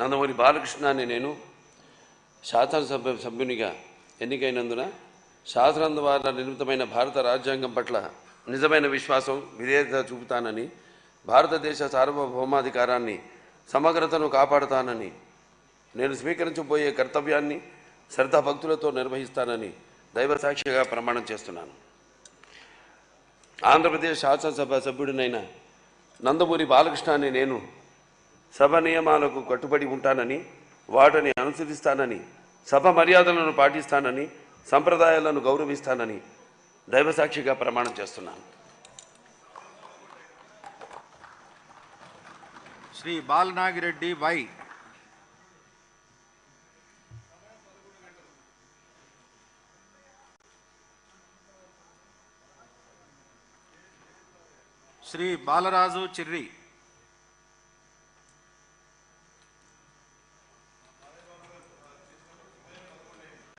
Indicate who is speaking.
Speaker 1: నందమూరి బాలకృష్ణ అని నేను సభ్యునిగా ఎన్నికైనందున శాసనం ద్వారా నిర్మితమైన భారత రాజ్యాంగం పట్ల నిజమైన విశ్వాసం విధేయత చూపుతానని, భారతదేశ సార్వభౌమాధికారాన్ని సమగ్రతను కాపాడుతానని, నేను స్వీకరించబోయే కర్తవ్యాన్ని శ్రద్ధాభక్తులతో నిర్వహిస్తానని దైవ సాక్షిగా ప్రమాణం చేస్తున్నాను. ఆంధ్రప్రదేశ్ శాసనసభ సభ్యుడినైన నందమూరి బాలకృష్ణ అని నేను సభ నియమాలకు కట్టుబడి ఉంటానని, వాటిని అనుసరిస్తానని, సభ మర్యాదలను పాటిస్తానని, సంప్రదాయాలను గౌరవిస్తానని దైవసాక్షిగా ప్రమాణం చేస్తున్నాను.
Speaker 2: శ్రీ బాలనాగిరెడ్డి వై. శ్రీ బాలరాజు చిర్రి.